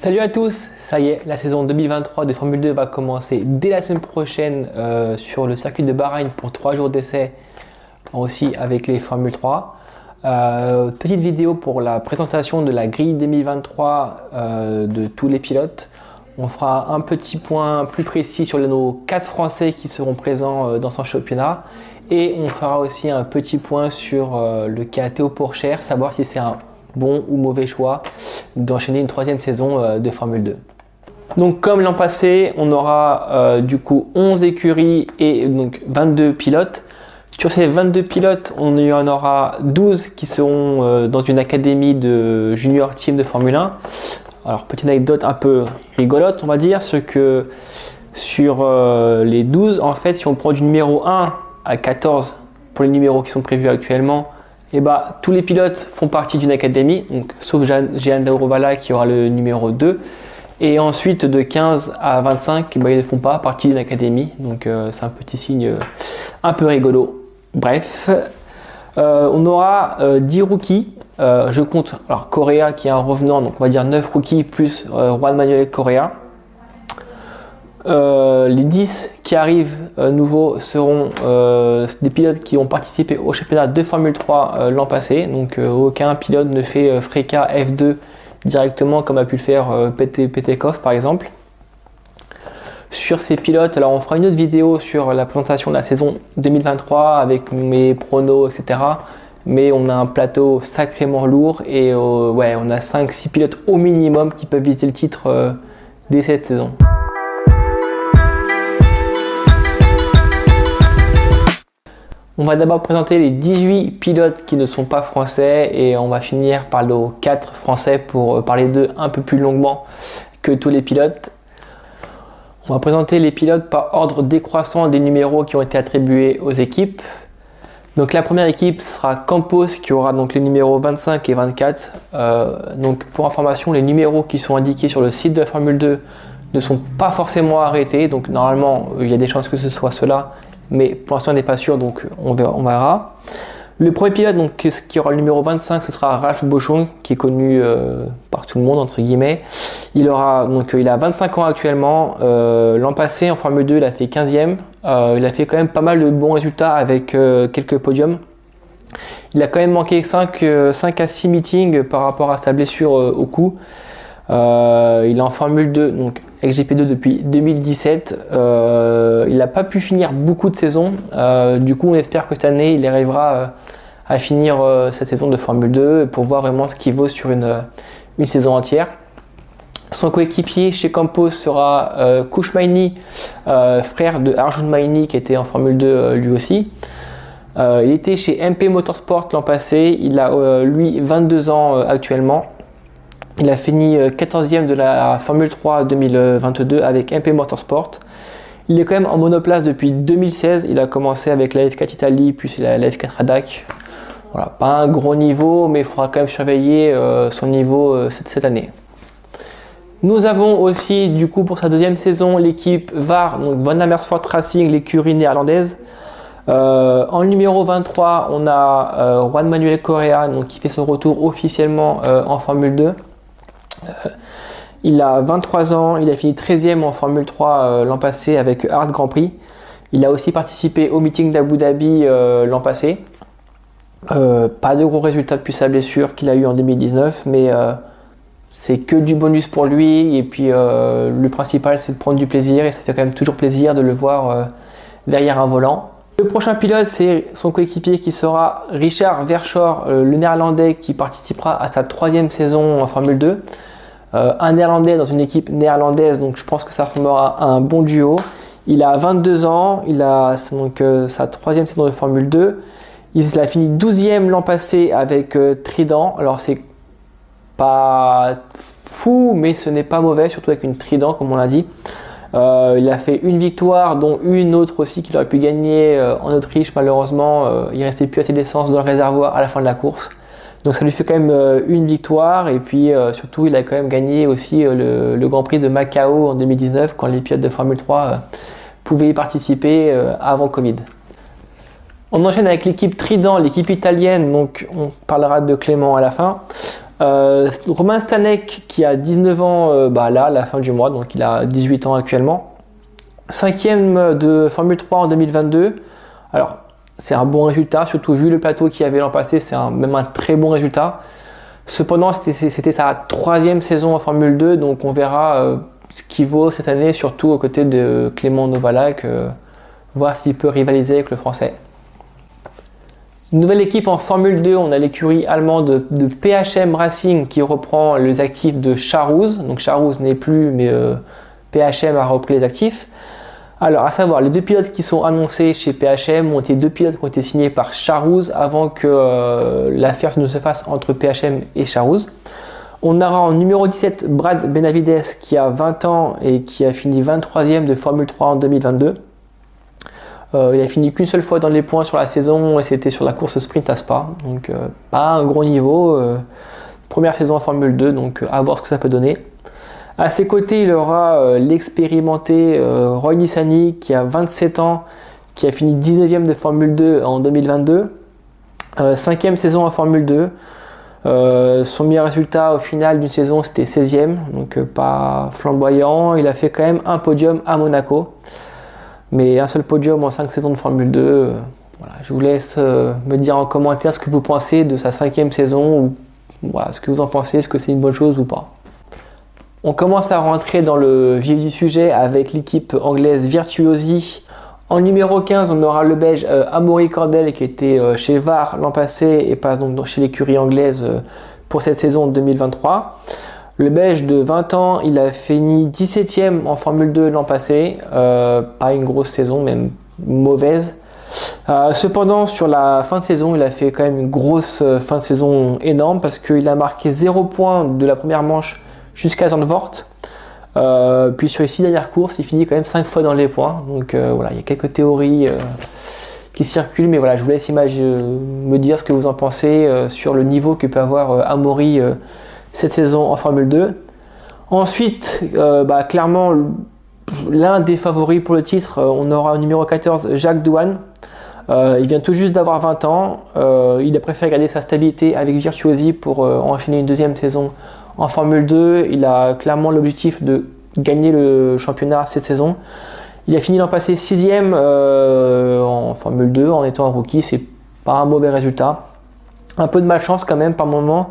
Salut à tous, ça y est, la saison 2023 de Formule 2 va commencer dès la semaine prochaine sur le circuit de Bahreïn pour 3 jours d'essai, aussi avec les Formule 3. Petite vidéo pour la présentation de la grille 2023 de tous les pilotes. On fera un petit point plus précis sur nos 4 Français qui seront présents dans son championnat. Et on fera aussi un petit point sur le cas Théo Pourchaire, savoir si c'est un bon ou mauvais choix d'enchaîner une 3e saison de Formule 2. Donc comme l'an passé, on aura du coup 11 écuries et donc 22 pilotes. Sur ces 22 pilotes, on y en aura 12 qui seront dans une académie de junior team de Formule 1. Alors petite anecdote un peu rigolote on va dire, c'est que sur les 12, en fait si on prend du numéro 1 à 14 pour les numéros qui sont prévus actuellement, et tous les pilotes font partie d'une académie, donc, sauf Jehan Daruvala qui aura le numéro 2. Et ensuite de 15 à 25, ils ne font pas partie d'une académie. Donc c'est un petit signe un peu rigolo. Bref, on aura 10 rookies. Je compte alors Correa qui est un revenant, donc on va dire 9 rookies plus Juan Manuel Correa. Les 10 qui arrivent nouveaux seront des pilotes qui ont participé au championnat de Formule 3 l'an passé. Donc aucun pilote ne fait Freka F2 directement comme a pu le faire Petekov par exemple. Sur ces pilotes, alors on fera une autre vidéo sur la présentation de la saison 2023 avec mes pronos, etc. Mais on a un plateau sacrément lourd et on a 5-6 pilotes au minimum qui peuvent viser le titre dès cette saison. On va d'abord présenter les 18 pilotes qui ne sont pas français et on va finir par nos 4 français pour parler d'eux un peu plus longuement que tous les pilotes. On va présenter les pilotes par ordre décroissant des numéros qui ont été attribués aux équipes. Donc la première équipe sera Campos qui aura donc les numéros 25 et 24. Donc pour information, les numéros qui sont indiqués sur le site de la Formule 2 ne sont pas forcément arrêtés. Donc normalement, il y a des chances que ce soit cela. Mais pour l'instant on n'est pas sûr, donc on verra. Le premier pilote donc, qui aura le numéro 25, ce sera Ralph Boschung, qui est connu par tout le monde entre guillemets. Il a 25 ans actuellement. L'an passé en Formule 2 il a fait 15e. Il a fait quand même pas mal de bons résultats avec quelques podiums. Il a quand même manqué 5 à 6 meetings par rapport à sa blessure au cou. Il est en Formule 2, donc avec GP2 depuis 2017. Il n'a pas pu finir beaucoup de saisons. Du coup, on espère que cette année, il arrivera à finir cette saison de Formule 2 pour voir vraiment ce qu'il vaut sur une saison entière. Son coéquipier chez Campos sera Kush Maini, frère de Arjun Maini qui était en Formule 2 lui aussi. Il était chez MP Motorsport l'an passé. Il a lui 22 ans actuellement. Il a fini 14e de la Formule 3 2022 avec MP Motorsport. Il est quand même en monoplace depuis 2016. Il a commencé avec la F4 Italie, puis la F4 Adac. Voilà, pas un gros niveau, mais il faudra quand même surveiller son niveau cette année. Nous avons aussi, du coup, pour sa 2e saison, l'équipe VAR, donc Van Amersfoort Racing, l'écurie néerlandaise. En numéro 23, on a Juan Manuel Correa, donc, qui fait son retour officiellement en Formule 2. Il a 23 ans, il a fini 13e en Formule 3 l'an passé avec Hard Grand Prix. Il a aussi participé au meeting d'Abu Dhabi l'an passé. Pas de gros résultats depuis sa blessure qu'il a eu en 2019, mais c'est que du bonus pour lui. Et puis le principal c'est de prendre du plaisir et ça fait quand même toujours plaisir de le voir derrière un volant. Le prochain pilote, c'est son coéquipier qui sera Richard Verschoor, le néerlandais qui participera à sa 3e saison en Formule 2. Un néerlandais dans une équipe néerlandaise, donc je pense que ça formera un bon duo. Il a 22 ans, il a donc sa 3e saison de Formule 2. Il a fini 12e l'an passé avec Trident. Alors c'est pas fou, mais ce n'est pas mauvais, surtout avec une Trident comme on l'a dit. Il a fait une victoire, dont une autre aussi qu'il aurait pu gagner en Autriche. Malheureusement, il restait plus assez d'essence dans le réservoir à la fin de la course. Donc ça lui fait quand même une victoire. Et puis surtout, il a quand même gagné aussi le Grand Prix de Macao en 2019, quand les pilotes de Formule 3 pouvaient y participer avant Covid. On enchaîne avec l'équipe Trident, l'équipe italienne. Donc on parlera de Clément à la fin. Romain Stanek qui a 19 ans là à la fin du mois, donc il a 18 ans actuellement. 5e de Formule 3 en 2022. Alors c'est un bon résultat, surtout vu le plateau qu'il y avait l'an passé, c'est même un très bon résultat. Cependant c'était sa 3e saison en Formule 2, donc on verra ce qu'il vaut cette année, surtout aux côtés de Clément Novalak, voir s'il peut rivaliser avec le français. Une nouvelle équipe en Formule 2, on a l'écurie allemande de PHM Racing qui reprend les actifs de Charouz. Donc Charouz n'est plus, mais PHM a repris les actifs. Alors à savoir, les 2 pilotes qui sont annoncés chez PHM ont été 2 pilotes qui ont été signés par Charouz avant que l'affaire ne se fasse entre PHM et Charouz. On aura en numéro 17 Brad Benavides qui a 20 ans et qui a fini 23e de Formule 3 en 2022. Il a fini qu'une seule fois dans les points sur la saison et c'était sur la course sprint à Spa, donc pas un gros niveau. Première saison en Formule 2, donc à voir ce que ça peut donner. À ses côtés, il aura l'expérimenté Roy Nissany qui a 27 ans, qui a fini 19e de Formule 2 en 2022. 5e saison en Formule 2. Son meilleur résultat au final d'une saison c'était 16e, donc pas flamboyant. Il a fait quand même un podium à Monaco. Mais un seul podium en 5 saisons de Formule 2, voilà, je vous laisse me dire en commentaire ce que vous pensez de sa 5e saison, ou voilà, ce que vous en pensez, est-ce que c'est une bonne chose ou pas. On commence à rentrer dans le vif du sujet avec l'équipe anglaise Virtuosi. En numéro 15, on aura le Belge Amaury Cordel qui était chez VAR l'an passé et passe donc chez l'écurie anglaise pour cette saison 2023. Le Belge de 20 ans, il a fini 17e en Formule 2 l'an passé, pas une grosse saison, même mauvaise. Cependant, sur la fin de saison, il a fait quand même une grosse fin de saison énorme parce qu'il a marqué 0 points de la première manche jusqu'à Zandvoort. Puis sur les 6 dernières courses, il finit quand même 5 fois dans les points. Donc voilà, il y a quelques théories qui circulent, mais voilà, je vous laisse me dire ce que vous en pensez sur le niveau que peut avoir Amaury cette saison en Formule 2. Ensuite, clairement, l'un des favoris pour le titre, on aura au numéro 14 Jacques Douane. Il vient tout juste d'avoir 20 ans. Il a préféré garder sa stabilité avec Virtuosi pour enchaîner une 2e saison en Formule 2. Il a clairement l'objectif de gagner le championnat cette saison. Il a fini l'an passé 6e en Formule 2 en étant un rookie. C'est pas un mauvais résultat. Un peu de malchance quand même par moment.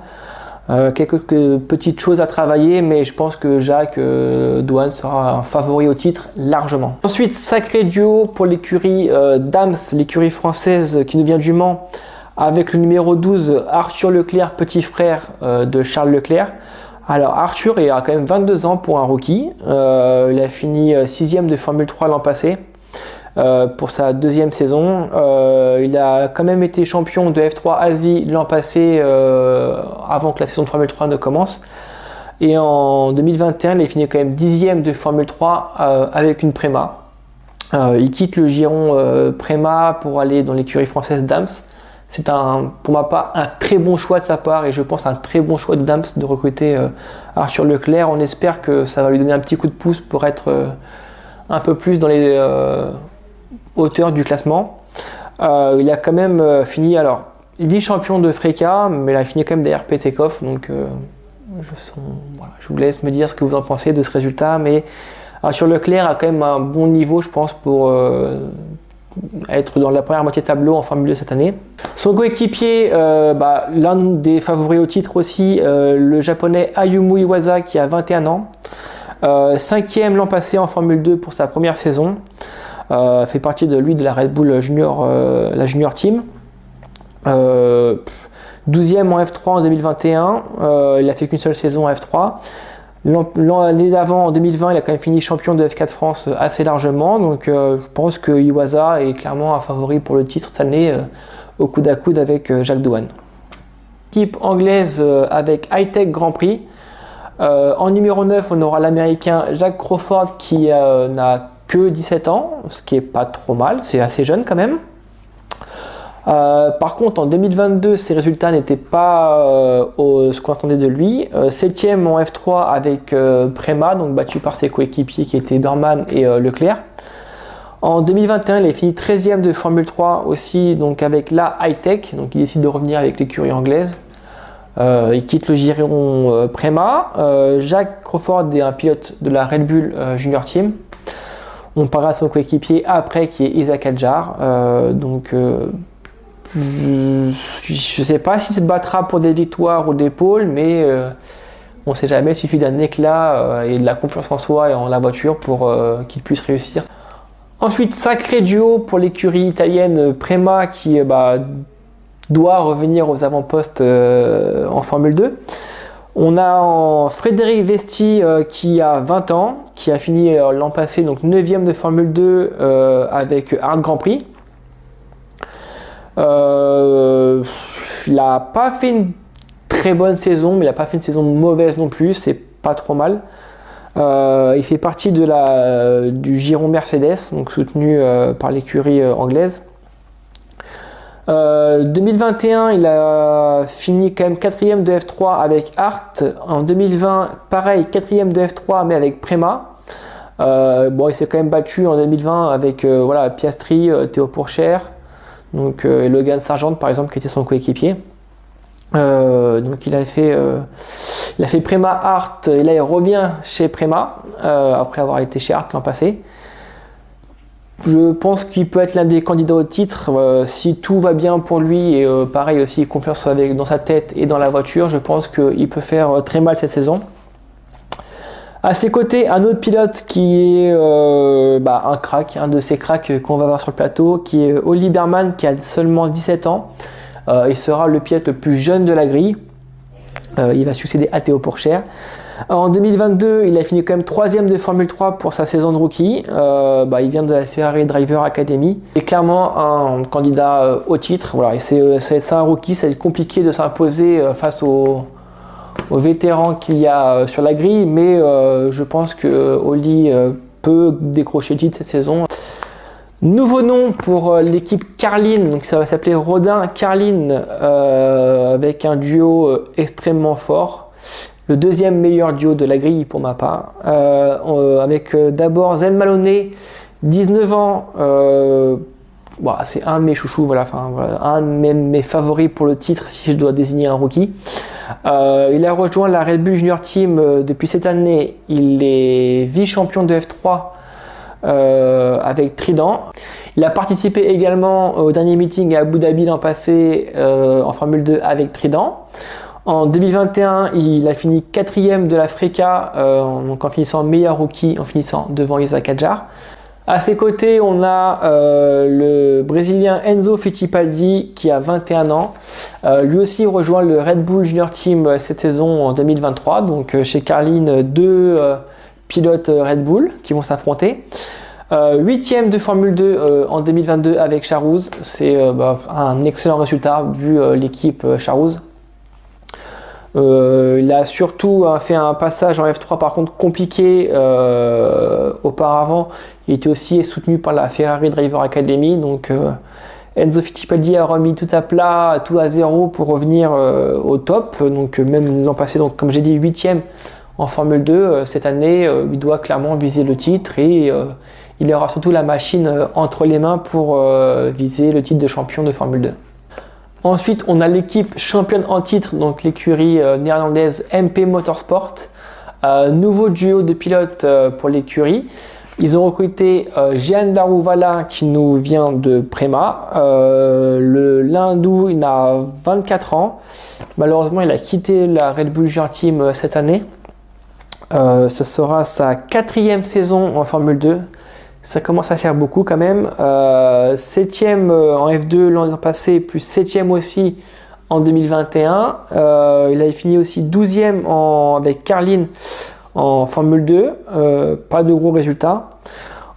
Quelques petites choses à travailler, mais je pense que Jacques Douane sera un favori au titre largement. Ensuite, sacré duo pour l'écurie Dams, l'écurie française qui nous vient du Mans, avec le numéro 12 Arthur Leclerc, petit frère de Charles Leclerc. Alors Arthur il a quand même 22 ans pour un rookie, il a fini 6e de Formule 3 l'an passé. Pour sa 2e saison. Il a quand même été champion de F3 Asie l'an passé avant que la saison de Formule 3 ne commence. Et en 2021, il a fini quand même 10e de Formule 3 avec une Prema. Il quitte le giron Prema pour aller dans l'écurie française Dams. C'est pour ma part un très bon choix de sa part et je pense un très bon choix de Dams de recruter Arthur Leclerc. On espère que ça va lui donner un petit coup de pouce pour être un peu plus dans les hauteur du classement. Il a quand même fini, alors vice-champion de Freka, mais il a fini quand même derrière Petekov, donc je vous laisse me dire ce que vous en pensez de ce résultat, mais sur Leclerc a quand même un bon niveau je pense pour être dans la première moitié de tableau en Formule 2 cette année. Son coéquipier, l'un des favoris au titre aussi, le japonais Ayumu Iwasa qui a 21 ans, 5e l'an passé en Formule 2 pour sa première saison. Fait partie de la Red Bull Junior, la Junior Team. 12e en F3 en 2021, il a fait qu'une seule saison en F3. L'année d'avant, en 2020, il a quand même fini champion de F4 France assez largement. Donc je pense que Iwasa est clairement un favori pour le titre cette année, au coude à coude avec Jacques Douane. Équipe anglaise avec Hightech Grand Prix. En numéro 9, on aura l'américain Jack Crawford qui n'a que 17 ans, ce qui est pas trop mal, c'est assez jeune quand même. Par contre en 2022 ses résultats n'étaient pas ce qu'on attendait de lui. 7e en F3 avec Prema, donc battu par ses coéquipiers qui étaient Burman et Leclerc. En 2021 il a fini 13e de Formule 3 aussi, donc avec la Hightech, donc il décide de revenir avec l'écurie anglaise. Il quitte le giron Prema. Jacques Crawford est un pilote de la Red Bull Junior Team. On parlera de son coéquipier après, qui est Isaac Hadjar. Je ne sais pas s'il se battra pour des victoires ou des pôles, mais on ne sait jamais. Il suffit d'un éclat et de la confiance en soi et en la voiture pour qu'il puisse réussir. Ensuite, sacré duo pour l'écurie italienne Prema qui doit revenir aux avant-postes en Formule 2. On a Frédéric Vesti qui a 20 ans, qui a fini l'an passé, donc 9e de Formule 2 avec Hard Grand Prix. Il n'a pas fait une très bonne saison, mais il n'a pas fait une saison mauvaise non plus, c'est pas trop mal. Il fait partie du giron Mercedes, donc soutenu par l'écurie anglaise. 2021, il a fini quand même 4e de F3 avec Hart. En 2020, pareil, 4e de F3 mais avec Prema. Il s'est quand même battu en 2020 avec Piastri, Théo Pourchaire, et Logan Sargent par exemple qui était son coéquipier. Donc il a fait Prema Hart et là il revient chez Prema après avoir été chez Hart l'an passé. Je pense qu'il peut être l'un des candidats au titre si tout va bien pour lui et pareil aussi confiance dans sa tête et dans la voiture. Je pense qu'il peut faire très mal cette saison. À ses côtés, un autre pilote qui est un crack, un de ces cracks qu'on va voir sur le plateau, qui est Ollie Berman, qui a seulement 17 ans. Il sera le pilote le plus jeune de la grille. Il va succéder à Théo Pourchaire. En 2022, il a fini quand même 3e de Formule 3 pour sa saison de rookie. Il vient de la Ferrari Driver Academy. C'est clairement un candidat au titre. Voilà, et c'est un rookie, ça va être compliqué de s'imposer face aux vétérans qu'il y a sur la grille, mais je pense que Ollie peut décrocher le titre cette saison. Nouveau nom pour l'équipe Carlin, donc ça va s'appeler Rodin Carlin avec un duo extrêmement fort. Le deuxième meilleur duo de la grille pour ma part, avec d'abord Zen Maloney, 19 ans, c'est un de mes chouchous, un de mes favoris pour le titre si je dois désigner un rookie. Il a rejoint la Red Bull Junior Team depuis cette année, il est vice-champion de F3 avec Trident. Il a participé également au dernier meeting à Abu Dhabi l'an passé en Formule 2 avec Trident. En 2021, il a fini 4e de la FRECA, en finissant meilleur rookie, en finissant devant Isaac Hadjar. À ses côtés, on a le Brésilien Enzo Fittipaldi qui a 21 ans. Lui aussi rejoint le Red Bull Junior Team cette saison en 2023. Donc chez Carlin, deux pilotes Red Bull qui vont s'affronter. 8e de Formule 2 en 2022 avec Charouz. C'est un excellent résultat vu l'équipe Charouz. Il a surtout fait un passage en F3 par contre compliqué auparavant. Il était aussi soutenu par la Ferrari Driver Academy, donc Enzo Fittipaldi a remis tout à plat, tout à zéro pour revenir au top. Donc même l'an passé, donc, comme j'ai dit 8e en Formule 2, cette année il doit clairement viser le titre et il aura surtout la machine entre les mains pour viser le titre de champion de Formule 2. Ensuite, on a l'équipe championne en titre, donc l'écurie néerlandaise MP Motorsport. Nouveau duo de pilotes pour l'écurie. Ils ont recruté Jehan Daruvala qui nous vient de Prema. L'Hindou, il a 24 ans. Malheureusement, il a quitté la Red Bull Junior Team cette année. Ce sera sa 4e saison en Formule 2. Ça commence à faire beaucoup quand même. 7e en F2 l'an passé, plus 7e aussi en 2021. Il a fini aussi 12e avec Carlin en Formule 2. Pas de gros résultats.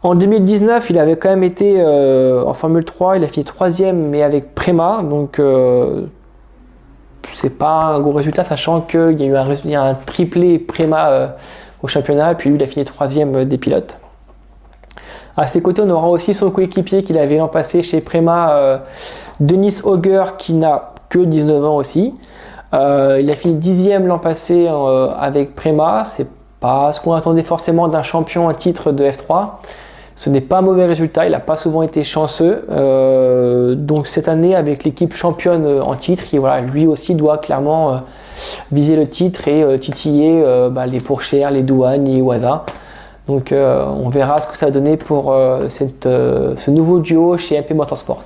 En 2019, il avait quand même été en Formule 3. Il a fini 3e, mais avec Prema. Donc, c'est pas un gros résultat, sachant qu'il y a un triplé Prema au championnat. Puis lui, il a fini 3e des pilotes. À ses côtés, on aura aussi son coéquipier qu'il avait l'an passé chez Prema, Denis Auger, qui n'a que 19 ans aussi. Il a fini 10e l'an passé avec Prema. C'est pas ce qu'on attendait forcément d'un champion à titre de F3. Ce n'est pas un mauvais résultat, il n'a pas souvent été chanceux. Donc cette année, avec l'équipe championne en titre, lui aussi doit clairement viser le titre et titiller les Pourchères, les Douanes, les Iwasa. Donc on verra ce que ça va donner pour ce nouveau duo chez MP Motorsport.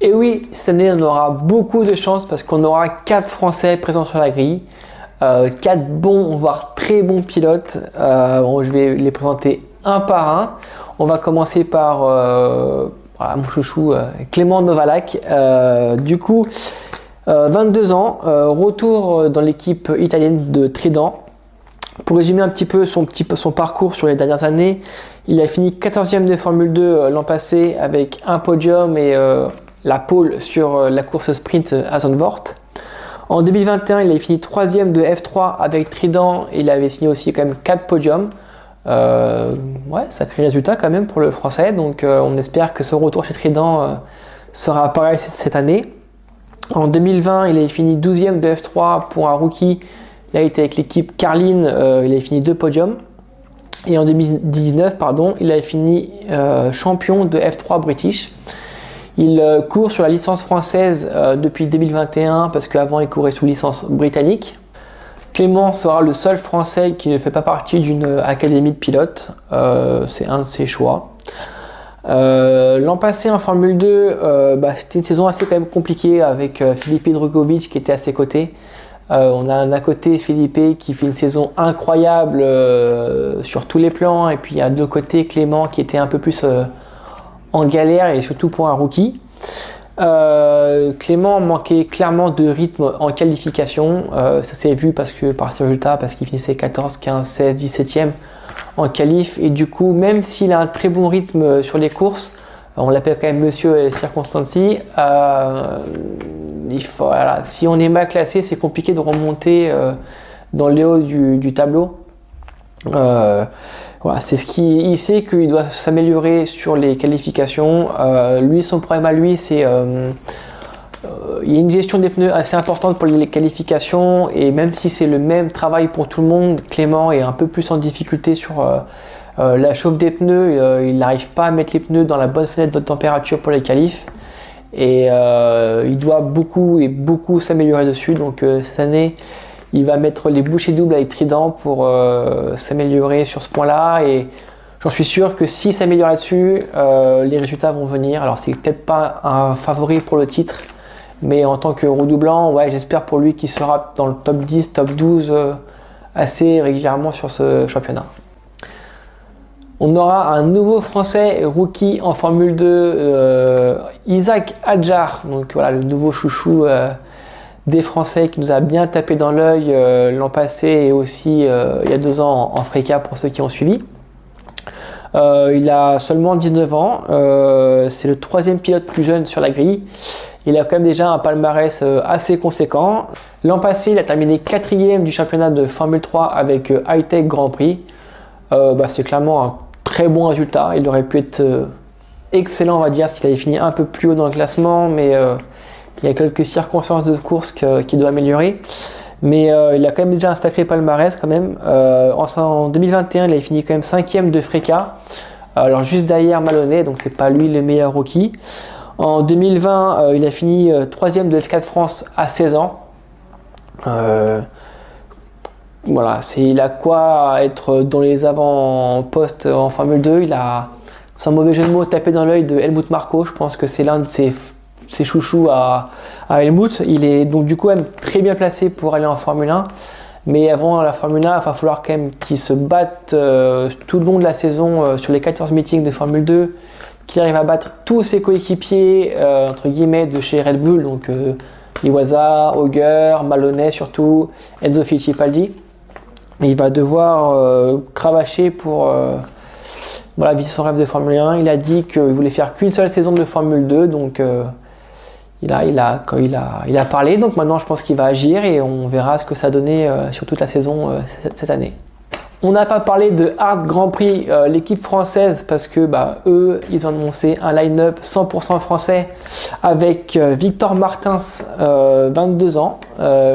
Et oui, cette année on aura beaucoup de chance parce qu'on aura 4 Français présents sur la grille. 4 bons, voire très bons pilotes. Je vais les présenter un par un. On va commencer par mon chouchou Clément Novalak. 22 ans, retour dans l'équipe italienne de Trident. Pour résumer un petit peu son parcours sur les dernières années, il a fini 14e de Formule 2 l'an passé avec un podium et la pole sur la course sprint à Zandvoort. En 2021, il a fini 3e de F3 avec Trident. Il avait signé aussi quand même 4 podiums. Sacré résultat quand même pour le français. Donc on espère que son retour chez Trident sera pareil cette année. En 2020, il a fini 12e de F3 pour un rookie. Il a été avec l'équipe Carlin. Il a fini 2 podiums. Et en 2019, il a fini champion de F3 British. Il court sur la licence française depuis 2021 parce qu'avant il courait sous licence britannique. Clément sera le seul Français qui ne fait pas partie d'une académie de pilotes. C'est un de ses choix. L'an passé en Formule 2, c'était une saison assez quand même compliquée avec Felipe Drugovich qui était à ses côtés. On a d'un côté Felipe qui fait une saison incroyable sur tous les plans et puis il y a de l'autre côté Clément qui était un peu plus en galère et surtout pour un rookie. Clément manquait clairement de rythme en qualification. Ça s'est vu par ses résultats parce qu'il finissait 14, 15, 16, 17e en qualif et du coup même s'il a un très bon rythme sur les courses, on l'appelle quand même Monsieur Circonstancy, si on est mal classé c'est compliqué de remonter dans le haut du tableau. C'est il sait qu'il doit s'améliorer sur les qualifications. Son problème à lui, c'est il y a une gestion des pneus assez importante pour les qualifications et même si c'est le même travail pour tout le monde, Clément est un peu plus en difficulté sur la chauffe des pneus. Il n'arrive pas à mettre les pneus dans la bonne fenêtre de température pour les qualifs et il doit beaucoup s'améliorer dessus. Donc cette année, il va mettre les bouchées doubles avec Trident pour s'améliorer sur ce point-là et j'en suis sûr que s'il s'améliore là-dessus, les résultats vont venir. Alors c'est peut-être pas un favori pour le titre, mais en tant que redoublant, j'espère pour lui qu'il sera dans le top 10, top 12 assez régulièrement sur ce championnat. On aura un nouveau Français rookie en Formule 2, Isaac Adjar, donc le nouveau chouchou des Français qui nous a bien tapé dans l'œil l'an passé et aussi il y a 2 ans en Freca pour ceux qui ont suivi. Il a seulement 19 ans, c'est le 3e pilote plus jeune sur la grille. Il a quand même déjà un palmarès assez conséquent. L'an passé, il a terminé 4e du championnat de Formule 3 avec Hightech Grand Prix. C'est clairement un très bon résultat. Il aurait pu être excellent, on va dire, s'il avait fini un peu plus haut dans le classement, mais il y a quelques circonstances de course qu'il doit améliorer. Mais il a quand même déjà un sacré palmarès quand même. En 2021, il a fini quand même 5e de Freca. Alors juste derrière Maloney, donc c'est pas lui le meilleur rookie. En 2020, il a fini 3e de F4 France à 16 ans. Il a quoi être dans les avant-postes en Formule 2. Il a, sans mauvais jeu de mots, tapé dans l'œil de Helmut Marko. Je pense que c'est l'un de ses chouchous à Helmut. Il est donc du coup même très bien placé pour aller en Formule 1. Mais avant la Formule 1, il va falloir quand même qu'il se batte tout le long de la saison sur les 14 meetings de Formule 2, qu'il arrive à battre tous ses coéquipiers entre guillemets de chez Red Bull, donc Iwasa, Auger, Maloney surtout, Enzo Fittipaldi. Il va devoir cravacher pour viser son rêve de Formule 1. Il a dit qu'il voulait faire qu'une seule saison de Formule 2, donc il a parlé. Donc maintenant, je pense qu'il va agir et on verra ce que ça a donné sur toute la saison cette année. On n'a pas parlé de Hard Grand Prix, l'équipe française, parce que eux, ils ont annoncé un line-up 100% français avec Victor Martins, 22 ans,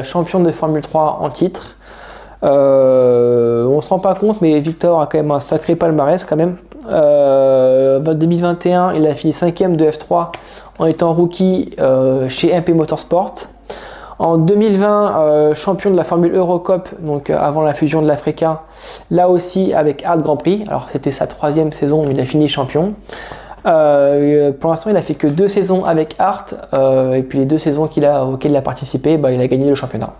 champion de Formule 3 en titre. On ne se rend pas compte, mais Victor a quand même un sacré palmarès quand même. 2021, il a fini 5e de F3 en étant rookie chez MP Motorsport. En 2020, champion de la Formule Eurocup, donc avant la fusion de l'Africa, là aussi avec Art Grand Prix. Alors c'était sa 3e saison, mais il a fini champion. Pour l'instant, il a fait que 2 saisons avec Art, et puis les 2 saisons auxquelles il a participé, il a gagné le championnat.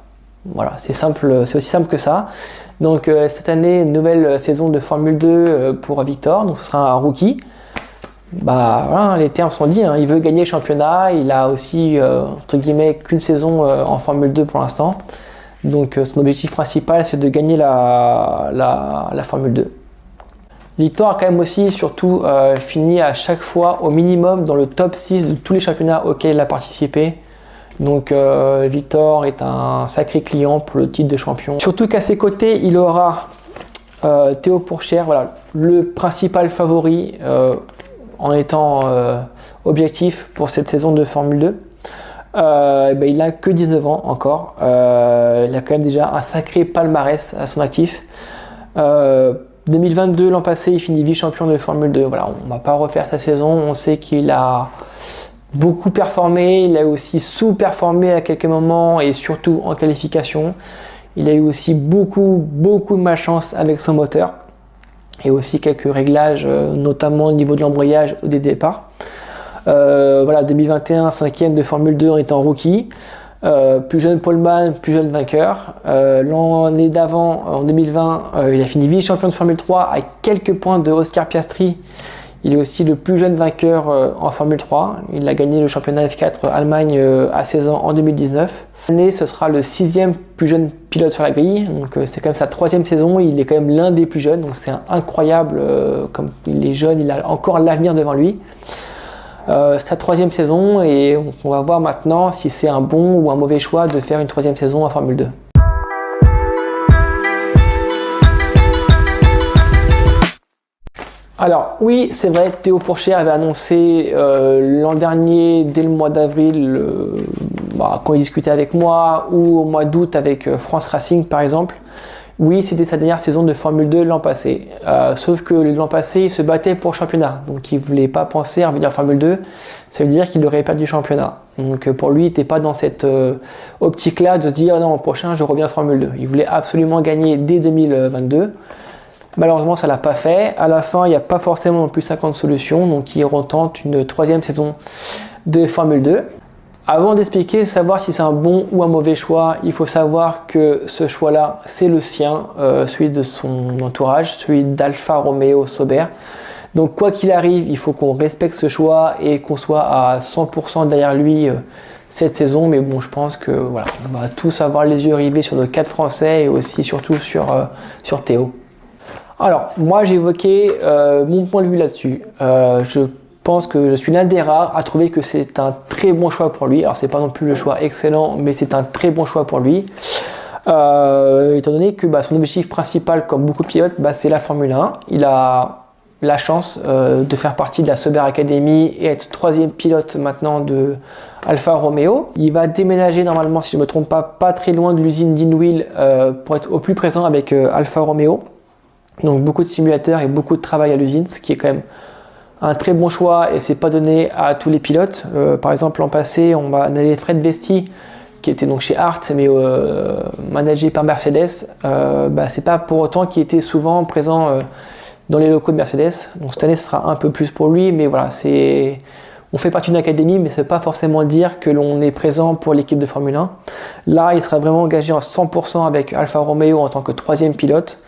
Voilà, c'est simple, c'est aussi simple que ça. Donc cette année, nouvelle saison de Formule 2 pour Victor, donc ce sera un rookie. Voilà, les termes sont dits, hein. Il veut gagner le championnat, il a aussi entre guillemets qu'une saison en Formule 2 pour l'instant. Donc son objectif principal, c'est de gagner la Formule 2. Victor a quand même aussi surtout fini à chaque fois au minimum dans le top 6 de tous les championnats auxquels il a participé. Donc Victor est un sacré client pour le titre de champion. Surtout qu'à ses côtés, il aura Théo Pourchaire, voilà, le principal favori en étant objectif pour cette saison de Formule 2. Il n'a que 19 ans encore. Il a quand même déjà un sacré palmarès à son actif. 2022, l'an passé, il finit vice-champion de Formule 2. Voilà, on ne va pas refaire sa saison. On sait qu'il a beaucoup performé. Il a aussi sous-performé à quelques moments et surtout en qualification. Il a eu aussi beaucoup de malchance avec son moteur et aussi quelques réglages, notamment au niveau de l'embrayage ou des départs. 2021, 5e de Formule 2 en étant rookie. Plus jeune poleman, plus jeune vainqueur. L'année d'avant, en 2020, il a fini vice-champion de Formule 3 à quelques points de Oscar Piastri. Il est aussi le plus jeune vainqueur en Formule 3. Il a gagné le championnat F4 Allemagne à 16 ans en 2019. Cette année, ce sera le 6e plus jeune pilote sur la grille. Donc c'est quand même sa 3e saison. Il est quand même l'un des plus jeunes. Donc c'est incroyable. Comme il est jeune, il a encore l'avenir devant lui. Sa 3e saison et on va voir maintenant si c'est un bon ou un mauvais choix de faire une 3e saison en Formule 2. Alors oui, c'est vrai, Théo Pourchaire avait annoncé l'an dernier, dès le mois d'avril, quand il discutait avec moi, ou au mois d'août avec France Racing par exemple. Oui, c'était sa dernière saison de Formule 2 l'an passé. Sauf que l'an passé, il se battait pour le championnat. Donc il ne voulait pas penser à revenir en Formule 2. Ça veut dire qu'il aurait perdu le championnat. Donc pour lui, il n'était pas dans cette optique-là de se dire non, l'an prochain, je reviens en Formule 2. Il voulait absolument gagner dès 2022. Malheureusement, ça ne l'a pas fait. À la fin, il n'y a pas forcément non plus 50 solutions. Donc il retente une 3e saison de Formule 2. Avant d'expliquer, savoir si c'est un bon ou un mauvais choix, il faut savoir que ce choix-là, c'est le sien, celui de son entourage, celui d'Alfa Romeo Sauber. Donc quoi qu'il arrive, il faut qu'on respecte ce choix et qu'on soit à 100% derrière lui cette saison. Mais bon, je pense que voilà, on va tous avoir les yeux rivés sur nos 4 Français et aussi surtout sur Théo. Alors, moi j'ai évoqué mon point de vue là-dessus. Je pense que je suis l'un des rares à trouver que c'est un très bon choix pour lui. Alors c'est pas non plus le choix excellent, mais c'est un très bon choix pour lui. Étant donné que son objectif principal, comme beaucoup de pilotes, c'est la Formule 1. Il a la chance de faire partie de la Sauber Academy et être 3e pilote maintenant de Alfa Romeo. Il va déménager normalement, si je ne me trompe pas très loin de l'usine d'Inwil pour être au plus présent avec Alfa Romeo. Donc beaucoup de simulateurs et beaucoup de travail à l'usine, ce qui est quand même un très bon choix et c'est pas donné à tous les pilotes. Par exemple, l'an passé, on avait Fred Vesti qui était donc chez Art, mais managé par Mercedes. C'est pas pour autant qu'il était souvent présent dans les locaux de Mercedes. Donc cette année, ce sera un peu plus pour lui, mais voilà, on fait partie d'une académie, mais ça ne veut pas forcément dire que l'on est présent pour l'équipe de Formule 1. Là, il sera vraiment engagé en 100% avec Alfa Romeo en tant que 3e pilote.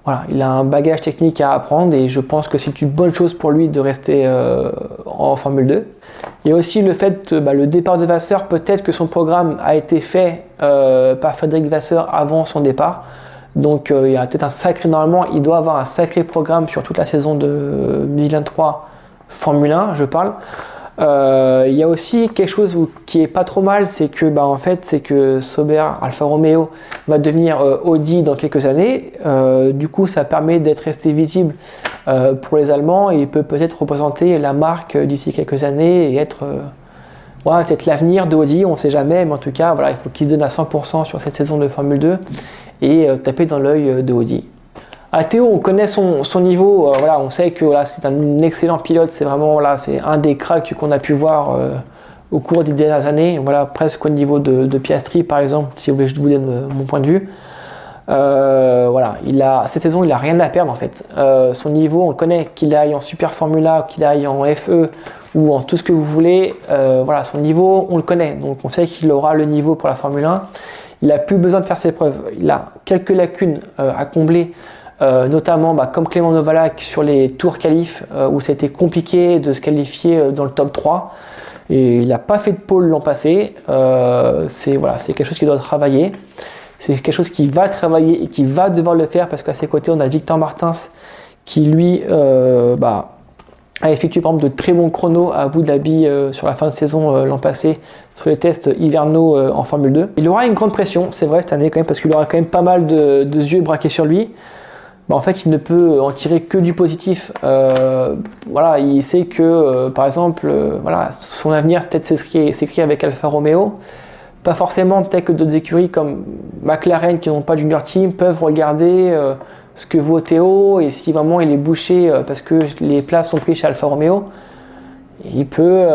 Voilà, il a un bagage technique à apprendre et je pense que c'est une bonne chose pour lui de rester en Formule 2. Il y a aussi le fait, le départ de Vasseur, peut-être que son programme a été fait par Frédéric Vasseur avant son départ. Donc il y a peut-être normalement, il doit avoir un sacré programme sur toute la saison de 2023 Formule 1, je parle. Il y a aussi quelque chose qui est pas trop mal, c'est que Sauber, Alfa Romeo va devenir Audi dans quelques années. Du coup, ça permet d'être resté visible pour les Allemands et il peut peut-être représenter la marque d'ici quelques années et être peut-être l'avenir d'Audi, on ne sait jamais, mais en tout cas, voilà, il faut qu'il se donne à 100% sur cette saison de Formule 2 et taper dans l'œil de Audi. À Théo, on connaît son niveau, voilà, on sait que voilà, c'est un excellent pilote, c'est vraiment voilà, c'est un des cracks qu'on a pu voir au cours des dernières années, voilà, presque au niveau de Piastri par exemple, si vous voulez je vous donne mon point de vue. Voilà, cette saison il a rien à perdre en fait. Son niveau, on le connaît, qu'il aille en Super Formula, qu'il aille en FE ou en tout ce que vous voulez, voilà, son niveau on le connaît, donc on sait qu'il aura le niveau pour la Formule 1. Il n'a plus besoin de faire ses preuves, il a quelques lacunes à combler. Notamment comme Clément Novalak sur les tours qualifs où c'était compliqué de se qualifier dans le top 3 et il n'a pas fait de pole l'an passé. C'est quelque chose qui doit travailler, c'est quelque chose qui va travailler et qui va devoir le faire parce qu'à ses côtés on a Victor Martins qui lui a effectué par exemple de très bons chronos à Abu Dhabi sur la fin de saison l'an passé sur les tests hivernaux en Formule 2. Il aura une grande pression, c'est vrai cette année quand même, parce qu'il aura quand même pas mal de yeux braqués sur lui. En fait, il ne peut en tirer que du positif. Voilà, il sait que, par exemple, voilà, son avenir peut-être s'écrit avec Alfa Romeo. Pas forcément, peut-être que d'autres écuries comme McLaren qui n'ont pas de junior team peuvent regarder ce que vaut Théo et si vraiment il est bouché parce que les places sont prises chez Alfa Romeo, il peut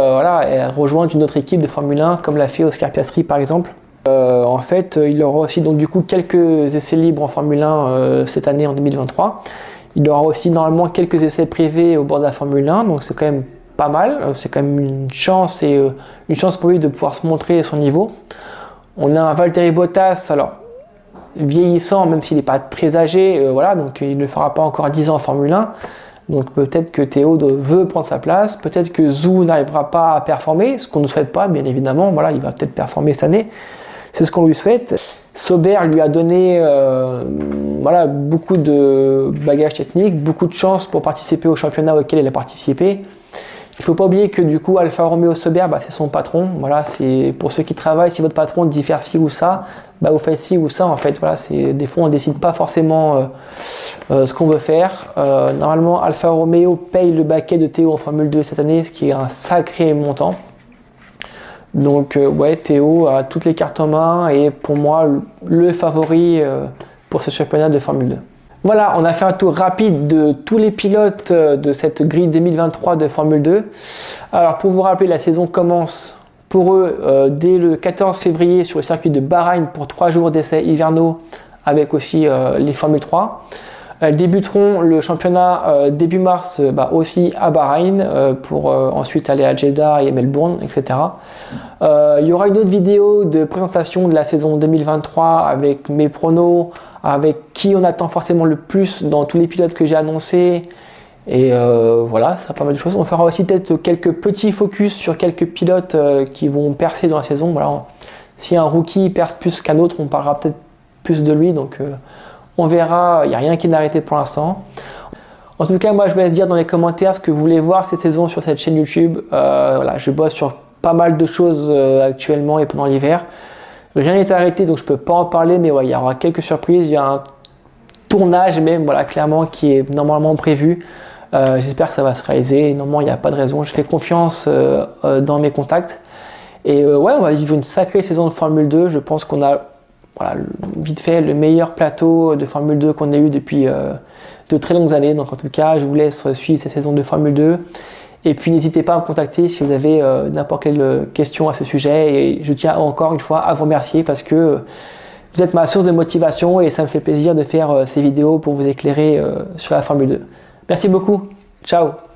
rejoindre une autre équipe de Formule 1 comme l'a fait Oscar Piastri par exemple. En fait, il aura aussi donc du coup quelques essais libres en Formule 1 cette année en 2023. Il aura aussi normalement quelques essais privés au bord de la Formule 1, donc c'est quand même pas mal. C'est quand même une chance et une chance pour lui de pouvoir se montrer à son niveau. On a un Valtteri Bottas, alors vieillissant, même s'il n'est pas très âgé, voilà, donc il ne fera pas encore 10 ans en Formule 1. Donc peut-être que Théo veut prendre sa place, peut-être que Zhou n'arrivera pas à performer, ce qu'on ne souhaite pas, bien évidemment. Voilà, il va peut-être performer cette année. C'est ce qu'on lui souhaite. Sauber lui a donné beaucoup de bagages techniques, beaucoup de chance pour participer au championnat auquel il a participé. Il ne faut pas oublier que du coup Alfa Romeo Sauber, c'est son patron. Voilà, c'est pour ceux qui travaillent, si votre patron dit faire ci ou ça, vous faites ci ou ça. En fait, voilà, des fois on ne décide pas forcément ce qu'on veut faire. Normalement, Alfa Romeo paye le baquet de Théo en Formule 2 cette année, ce qui est un sacré montant. Donc Théo a toutes les cartes en main et pour moi le favori pour ce championnat de Formule 2. Voilà, on a fait un tour rapide de tous les pilotes de cette grille 2023 de Formule 2. Alors pour vous rappeler, la saison commence pour eux dès le 14 février sur le circuit de Bahreïn pour 3 jours d'essais hivernaux avec aussi les Formule 3. Elles débuteront le championnat début mars aussi à Bahreïn pour ensuite aller à Jeddah et Melbourne, etc. Il y aura une autre vidéo de présentation de la saison 2023 avec mes pronos, avec qui on attend forcément le plus dans tous les pilotes que j'ai annoncés. Et voilà, ça a pas mal de choses. On fera aussi peut-être quelques petits focus sur quelques pilotes qui vont percer dans la saison. Voilà. Si un rookie perce plus qu'un autre, on parlera peut-être plus de lui. Donc on verra, il n'y a rien qui n'est arrêté pour l'instant. En tout cas, moi je vous laisse dire dans les commentaires ce que vous voulez voir cette saison sur cette chaîne YouTube. Je bosse sur pas mal de choses actuellement et pendant l'hiver. Rien n'est arrêté donc je peux pas en parler, mais il y aura quelques surprises. Il y a un tournage même, clairement, qui est normalement prévu. J'espère que ça va se réaliser. Normalement, il n'y a pas de raison. Je fais confiance dans mes contacts. Et on va vivre une sacrée saison de Formule 2. Je pense qu'on a vite fait le meilleur plateau de Formule 2 qu'on a eu depuis de très longues années. Donc en tout cas, je vous laisse suivre cette saison de Formule 2. Et puis n'hésitez pas à me contacter si vous avez n'importe quelle question à ce sujet. Et je tiens encore une fois à vous remercier parce que vous êtes ma source de motivation et ça me fait plaisir de faire ces vidéos pour vous éclairer sur la Formule 2. Merci beaucoup. Ciao.